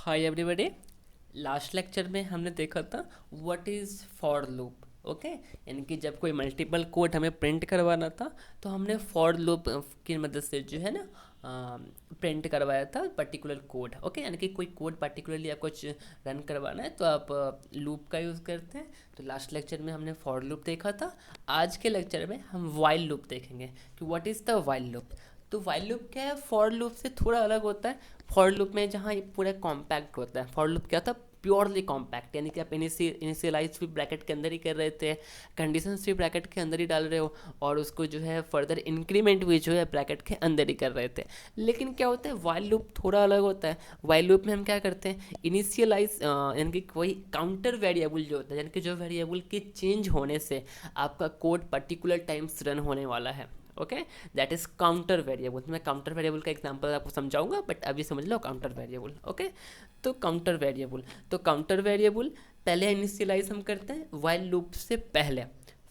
Hi everybody. Last lecture में हमने देखा था what is for loop. Okay, यानी कि जब कोई मल्टीपल कोड हमें प्रिंट करवाना था तो हमने फॉर लूप की मदद से जो है ना प्रिंट करवाया था पर्टिकुलर कोड। ओके, यानी कि कोई कोड पर्टिकुलरली आपको रन करवाना है तो आप लूप का यूज़ करते हैं। तो लास्ट लेक्चर में हमने फॉर लूप देखा था। आज के लेक्चर में हम वाइल लूप देखेंगे कि what is the while loop. तो वाइल लूप क्या है, फॉर लूप से थोड़ा अलग होता है। फॉर लूप में जहाँ ये पूरा कॉम्पैक्ट होता है, फॉर लूप क्या था, प्योरली कॉम्पैक्ट, यानी कि आप इनिशियलाइज भी ब्रैकेट के अंदर ही कर रहे थे, कंडीशंस भी ब्रैकेट के अंदर ही डाल रहे हो, और उसको जो है फर्दर इंक्रीमेंट भी जो है ब्रैकेट के अंदर ही कर रहे थे। लेकिन क्या होता है, वाइल लूप थोड़ा अलग होता है। वाइल लूप में हम क्या करते हैं, इनिशियलाइज यानी कि कोई काउंटर वेरिएबल जो होता है, यानी कि जो वेरिएबल के चेंज होने से आपका कोड पर्टिकुलर टाइम्स रन होने वाला है। Okay, that is counter variable. मैं काउंटर वेरिएबल का एग्जांपल आपको समझाऊंगा, बट अभी समझ लो काउंटर वेरिएबल। ओके, तो काउंटर वेरिएबल पहले इनिशियलाइज हम करते हैं वाइल लूप से पहले।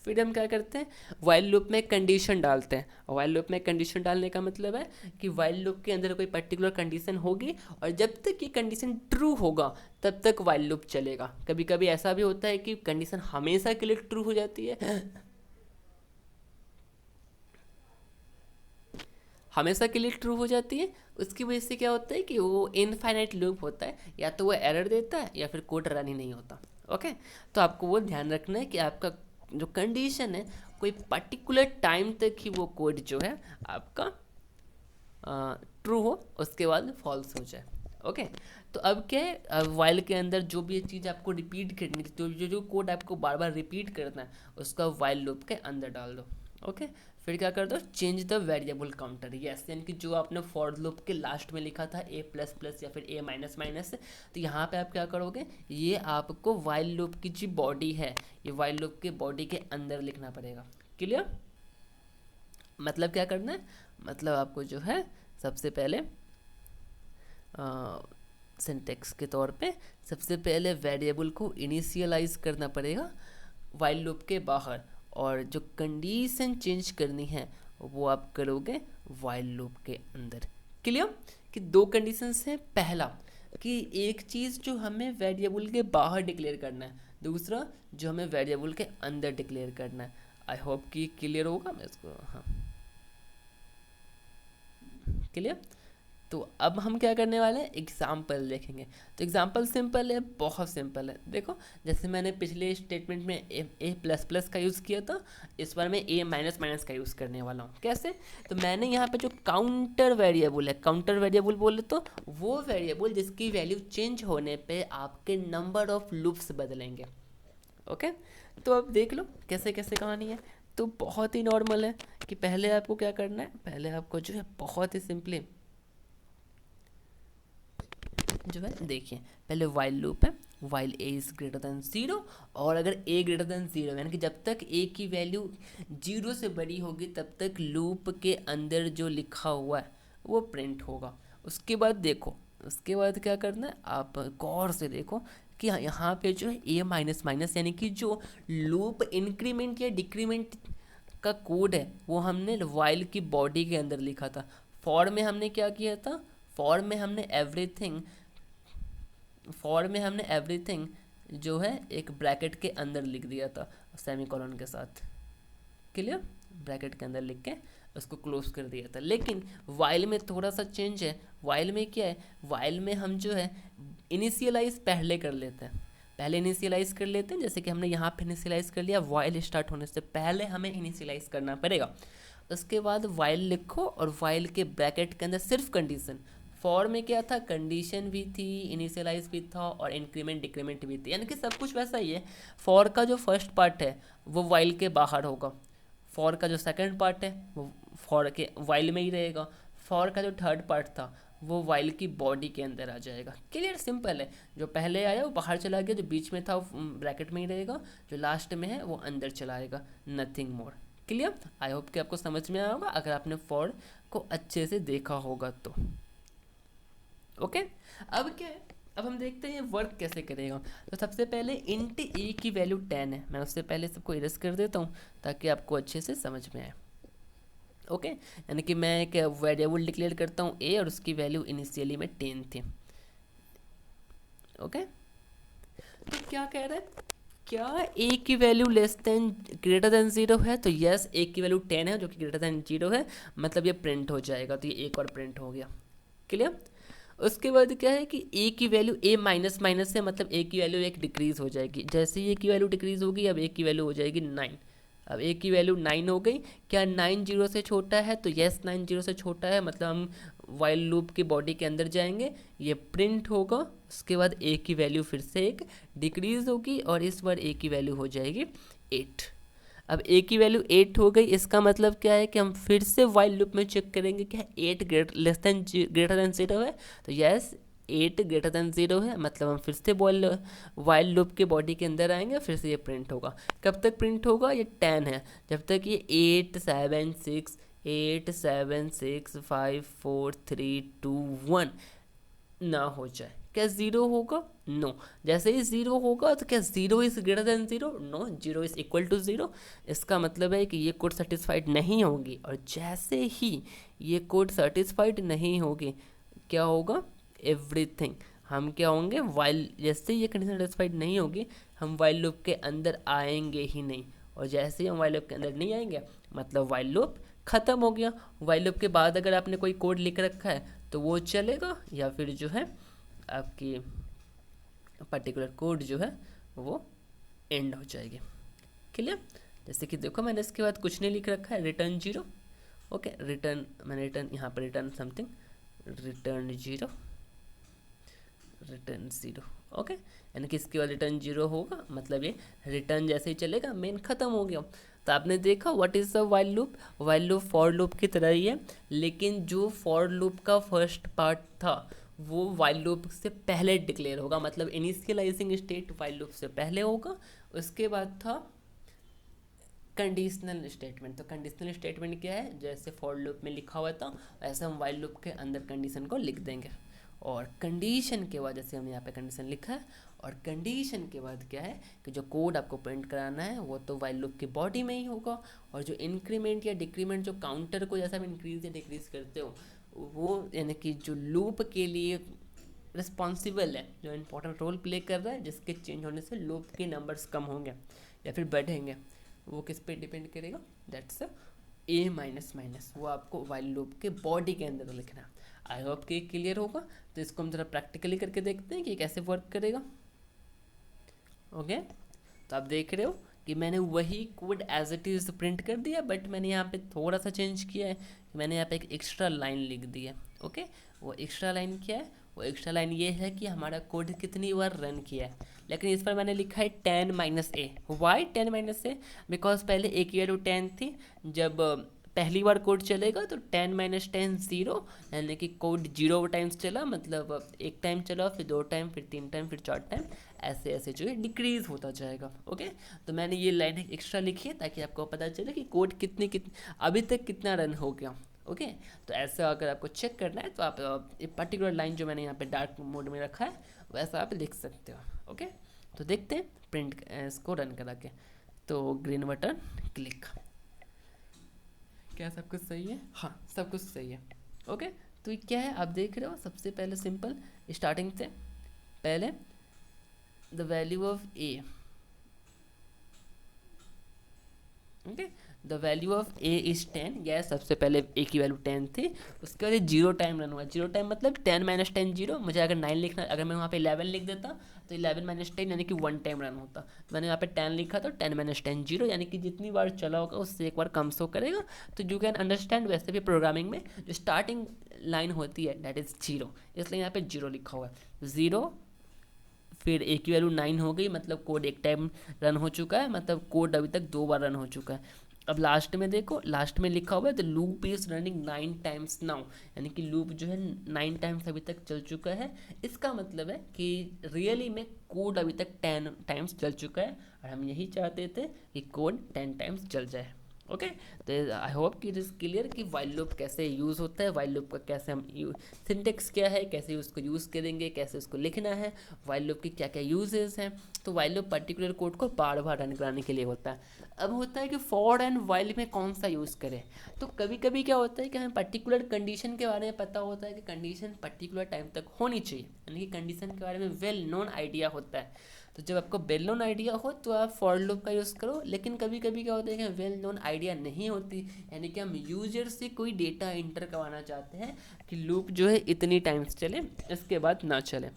फिर हम क्या करते हैं, वाइल लूप में कंडीशन डालते हैं। वाइल लूप में कंडीशन डालने का मतलब है कि वाइल लूप के अंदर कोई पर्टिकुलर कंडीशन होगी, और जब तक ये कंडीशन ट्रू होगा तब तक वाइल लूप चलेगा। कभी कभी ऐसा भी होता है कि कंडीशन हमेशा के लिए ट्रू हो जाती है, हमेशा के लिए ट्रू हो जाती है। उसकी वजह से क्या होता है कि वो इनफाइनाइट लूप होता है, या तो वो एरर देता है या फिर कोड रन ही नहीं होता। ओके, तो आपको वो ध्यान रखना है कि आपका जो कंडीशन है कोई पर्टिकुलर टाइम तक ही वो कोड जो है आपका ट्रू हो, उसके बाद फॉल्स हो जाए। ओके, तो अब क्या है, वाइल के अंदर जो भी चीज़ आपको रिपीट करनी, तो जो कोड आपको बार बार रिपीट करना है उसका वाइल लूप के अंदर डाल दो। ओके, फिर क्या कर दो, change the variable counter. Yes, यानी कि जो आपने फॉर लूप के लास्ट में लिखा था ए प्लस प्लस या फिर ए माइनस माइनस, तो यहाँ पे आप क्या करोगे, ये आपको वाइल लूप की जो बॉडी है, ये वाइल लूप के बॉडी के अंदर लिखना पड़ेगा। क्लियर? मतलब क्या करना है, मतलब आपको जो है सबसे पहले सिंटेक्स के तौर पे सबसे पहले वेरिएबल को इनिशियलाइज करना पड़ेगा वाइल लूप के बाहर, और जो कंडीशन चेंज करनी है वो आप करोगे वाइल लूप के अंदर। क्लियर? कि दो कंडीशंस हैं, पहला कि एक चीज़ जो हमें वेरिएबल के बाहर डिक्लेयर करना है, दूसरा जो हमें वेरिएबल के अंदर डिक्लेयर करना है। आई होप कि क्लियर होगा। मैं इसको, हाँ, क्लियर। तो अब हम क्या करने वाले हैं, एग्जाम्पल देखेंगे। तो एग्जाम्पल सिंपल है, बहुत सिंपल है। देखो, जैसे मैंने पिछले स्टेटमेंट में ए प्लस प्लस का यूज़ किया था, इस बार मैं ए माइनस माइनस का यूज़ करने वाला हूँ। कैसे? तो मैंने यहाँ पे जो काउंटर वेरिएबल है, काउंटर वेरिएबल बोले तो वो वेरिएबल जिसकी वैल्यू चेंज होने पे आपके नंबर ऑफ लूप्स बदलेंगे। ओके, तो अब देख लो कैसे कैसे कहानी है। तो बहुत ही नॉर्मल है कि पहले आपको क्या करना है, पहले आपको जो है बहुत ही सिंपली जो है, देखिए, पहले वाइल लूप है, while A is greater than zero, और अगर ए ग्रेटर देन ज़ीरो यानी कि जब तक ए की वैल्यू जीरो से बड़ी होगी तब तक लूप के अंदर जो लिखा हुआ है वो प्रिंट होगा। उसके बाद देखो, उसके बाद क्या करना है, आप गौर से देखो कि यहाँ पे जो है ए माइनस माइनस यानी कि जो लूप इंक्रीमेंट या डिक्रीमेंट का कोड है वो हमने वाइल की बॉडी के अंदर लिखा था। फॉर में हमने क्या किया था, फॉर में हमने एवरीथिंग, फॉर में हमने एवरीथिंग जो है एक ब्रैकेट के अंदर लिख दिया था सेमीकोलन के साथ। क्लियर? ब्रैकेट के अंदर लिख के उसको क्लोज कर दिया था। लेकिन वाइल में थोड़ा सा चेंज है। वाइल में क्या है, वाइल में हम जो है इनिशियलाइज पहले कर लेते हैं, पहले इनिशियलाइज कर लेते हैं। जैसे कि हमने यहाँ पे इनिशियलाइज कर लिया, वाइल स्टार्ट होने से पहले हमें इनिशियलाइज करना पड़ेगा। उसके बाद वाइल लिखो, और वाइल के ब्रैकेट के अंदर सिर्फ कंडीशन। फॉर में क्या था, कंडीशन भी थी, इनिशियलाइज भी था, और इंक्रीमेंट डिक्रीमेंट भी थी, यानी कि सब कुछ वैसा ही है। फॉर का जो फर्स्ट पार्ट है वो वाइल के बाहर होगा, फॉर का जो सेकंड पार्ट है वो फॉर के वाइल में ही रहेगा, फॉर का जो थर्ड पार्ट था वो वाइल की बॉडी के अंदर आ जाएगा। क्लियर? सिंपल है। जो पहले आया वो बाहर चला गया, जो बीच में था वो ब्रैकेट में ही रहेगा, जो लास्ट में है वो अंदर चला आएगा, nothing more. Clear? I hope कि आपको समझ में आया होगा अगर आपने फॉर को अच्छे से देखा होगा तो। ओके, अब क्या है, अब हम देखते हैं ये वर्क कैसे करेगा। तो सबसे पहले इंट ए की वैल्यू 10 है, मैं उससे पहले सबको इरेज कर देता हूँ ताकि आपको अच्छे से समझ में आए। ओके, यानी कि मैं एक वेरिएबल डिक्लेयर करता हूँ ए, और उसकी वैल्यू इनिशियली में 10 थी। ओके, तो क्या कह रहा है, क्या ए की value less than greater than 0 है, तो यस ए की वैल्यू 10 है जो कि ग्रेटर देन 0 है, मतलब ये प्रिंट हो जाएगा, तो ये एक और प्रिंट हो गया। क्लियर। उसके बाद क्या है कि ए की वैल्यू ए माइनस माइनस है, मतलब ए की वैल्यू एक डिक्रीज हो जाएगी, जैसे ही ए की वैल्यू डिक्रीज होगी अब ए की वैल्यू हो जाएगी 9। अब ए की वैल्यू 9 हो गई, क्या 9 0 से छोटा है, तो यस 9 0 से छोटा है, मतलब हम वाइल लूप की बॉडी के अंदर जाएंगे, ये प्रिंट होगा। उसके बाद ए की वैल्यू फिर से एक डिक्रीज होगी और इस बार ए की वैल्यू हो जाएगी 8। अब ए की वैल्यू 8 हो गई, इसका मतलब क्या है कि हम फिर से वाइल लूप में चेक करेंगे क्या 8 ग्रेटर देन 0 है, तो यस 8 ग्रेटर देन 0 है, मतलब हम फिर से वाइल लूप के बॉडी के अंदर आएंगे, फिर से ये प्रिंट होगा। कब तक प्रिंट होगा, ये 10 है, जब तक ये 8 7 6 5 4 3 2 1 ना हो जाए। क्या ज़ीरो होगा, नो। जैसे ही ज़ीरो होगा तो क्या zero is greater than zero, no, zero is equal to zero. इसका मतलब है कि ये कोड सेटिस्फाइड नहीं होगी, और जैसे ही ये कोड सेटिस्फाइड नहीं होगी क्या होगा, एवरीथिंग, हम क्या होंगे, वाइल, जैसे ही ये कंडीशन सेटिस्फाइड नहीं होगी हम वाइल लूप के अंदर आएंगे ही नहीं, और जैसे ही हम वाइल लूप के अंदर नहीं आएंगे मतलब वाइल लूप ख़त्म हो गया। वाइल लूप के बाद अगर आपने कोई कोड लिख रखा है तो वो चलेगा, या फिर जो है आपकी पर्टिकुलर कोड जो है वो एंड हो जाएगी। क्लियर। जैसे कि देखो मैंने इसके बाद कुछ नहीं लिख रखा है, रिटर्न 0। ओके, रिटर्न, मैंने रिटर्न यहाँ पर return something, return 0, return 0। Okay, यानी कि इसके बाद रिटर्न 0 होगा, मतलब ये रिटर्न जैसे ही चलेगा मेन ख़त्म हो गया। तो आपने देखा what is the while loop, while loop for loop की तरह ही है, लेकिन जो फॉर लूप का फर्स्ट पार्ट था वो वाइल लूप से पहले डिक्लेयर होगा, मतलब इनिशियलाइजिंग स्टेट वाइल लूप से पहले होगा। उसके बाद था कंडीशनल स्टेटमेंट। तो कंडीशनल स्टेटमेंट क्या है, जैसे फॉर लूप में लिखा हुआ था ऐसे हम वाइल लूप के अंदर कंडीशन को लिख देंगे, और कंडीशन के बाद जैसे हमने यहाँ पे कंडीशन लिखा है, और कंडीशन के बाद क्या है कि जो कोड आपको प्रिंट कराना है वो तो वाइल लूप की बॉडी में ही होगा, और जो इंक्रीमेंट या डिक्रीमेंट, जो काउंटर को जैसा आप इंक्रीज या डिक्रीज करते हो वो, यानी कि जो लूप के लिए रिस्पॉन्सिबल है, जो इंपॉर्टेंट रोल प्ले कर रहा है, जिसके चेंज होने से लूप के नंबर्स कम होंगे या फिर बढ़ेंगे, वो किस पे डिपेंड करेगा, दैट्स ए माइनस माइनस, वो आपको वाइल लूप के बॉडी के अंदर लिखना है। आई होप कि क्लियर होगा। तो इसको हम ज़रा प्रैक्टिकली करके देखते हैं कि कैसे वर्क करेगा। ओके, तो आप देख रहे हो कि मैंने वही code as it is print कर दिया, बट मैंने यहाँ पे थोड़ा सा चेंज किया है, मैंने यहाँ पे एक एक्स्ट्रा लाइन लिख दी है। ओके, वो एक्स्ट्रा लाइन क्या है, वो एक्स्ट्रा लाइन ये है कि हमारा कोड कितनी बार रन किया है, लेकिन इस पर मैंने लिखा है 10 minus A. Why 10 minus A, because पहले ए की वैल्यू 10 थी, जब पहली बार कोड चलेगा तो 10 माइनस 10 0, यानी कि कोड 0 टाइम्स चला, मतलब एक टाइम चला, फिर 2 टाइम, फिर 3 टाइम, फिर 4 टाइम, ऐसे ऐसे जो है डिक्रीज होता जाएगा। ओके, तो मैंने ये लाइन एक्स्ट्रा लिखी है ताकि आपको पता चले कि कोड कितनी अभी तक कितना रन हो गया। ओके, तो ऐसा अगर आपको चेक करना है तो आप एक पर्टिकुलर लाइन जो मैंने यहाँ पे डार्क मोड में रखा है वैसा आप लिख सकते हो। ओके, तो देखते हैं प्रिंट इसको रन करा के। तो ग्रीन बटन क्लिक, क्या सब कुछ सही है, हाँ सब कुछ सही है। ओके, तो ये क्या है आप देख रहे हो, सबसे पहले सिंपल स्टार्टिंग से पहले the value of A, okay, the value of A is 10, yes सबसे पहले ए की वैल्यू 10 थी, उसके बाद 0 टाइम रन हुआ। 0 टाइम मतलब 10 माइनस 10 0, मुझे अगर 9 लिखना, अगर मैं वहाँ पे 11 लिख देता तो 11 माइनस 10 यानी कि 1 टाइम रन होता। तो मैंने यहाँ पे 10 लिखा तो 10 माइनस 10 0, यानी कि जितनी बार चला होगा उससे एक बार कम शो करेगा। तो यू कैन अंडरस्टैंड, वैसे भी प्रोग्रामिंग में जो स्टार्टिंग लाइन होती है दैट इज़ 0, इसलिए यहाँ पे 0 लिखा हुआ है। 0 फिर ए की वैल्यू 9 हो गई, मतलब कोड एक टाइम रन हो चुका है, मतलब कोड अभी तक 2 बार रन हो चुका है। अब लास्ट में देखो, लास्ट में लिखा हुआ है the loop is running 9 times now, यानी कि लूप जो है 9 टाइम्स अभी तक चल चुका है। इसका मतलब है कि रियली में कोड अभी तक 10 टाइम्स चल चुका है, और हम यही चाहते थे कि कोड 10 टाइम्स चल जाए। ओके। तो आई होप कि इट इज़ क्लियर कि वाइल लूप कैसे यूज़ होता है, वाइल लूप का कैसे हम सिंटेक्स क्या है, कैसे उसको यूज़ करेंगे, कैसे उसको लिखना है, वाइल लूप की क्या क्या यूजेस हैं। तो वाइल लूप पर्टिकुलर कोड को बार बार रन कराने के लिए होता है। अब होता है कि फॉर एंड वाइल में कौन सा यूज़ करें। तो कभी कभी क्या होता है कि हमें पर्टिकुलर कंडीशन के बारे में पता होता है कि कंडीशन पर्टिकुलर टाइम तक होनी चाहिए, यानी कि कंडीशन के बारे में वेल नोन आइडिया होता है। तो जब आपको वेल नोन आइडिया हो तो आप फॉर लूप का यूज़ करो। लेकिन कभी कभी क्या होता है कि वेल नोन आइडिया नहीं होती, यानी कि हम यूजर से कोई डेटा इंटर करवाना चाहते हैं कि लूप जो है इतनी टाइम्स चले, इसके बाद ना चले।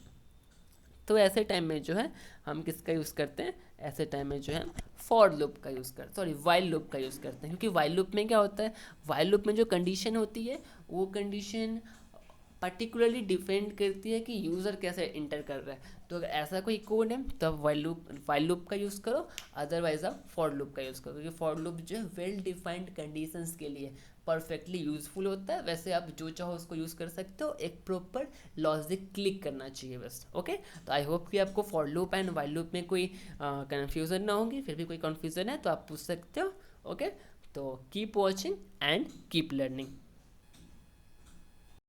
तो ऐसे टाइम में जो है हम किसका यूज़ करते हैं, ऐसे टाइम में जो है फॉर लूप का यूज़ करते हैं, सॉरी वाइल लूप का यूज़ करते हैं। क्योंकि वाइल लूप में क्या होता है, वाइल लूप में जो कंडीशन होती है वो कंडीशन पर्टिकुलरली डिपेंड करती है कि यूज़र कैसे इंटर कर रहा है। तो अगर ऐसा कोई कोड है तो आप वाइल लूप का यूज़ करो, अदरवाइज आप फॉर लूप का यूज़ करो। क्योंकि फॉर लूप जो है वेल डिफाइंड कंडीशंस के लिए परफेक्टली यूज़फुल होता है। वैसे आप जो चाहो उसको यूज़ कर सकते हो, एक प्रॉपर लॉजिक क्लिक करना चाहिए बस। ओके, तो आई होप कि आपको for loop and while loop में कोई कन्फ्यूज़न ना होगी। फिर भी कोई कन्फ्यूज़न है तो आप पूछ सकते हो। ओके, तो keep watching and keep learning.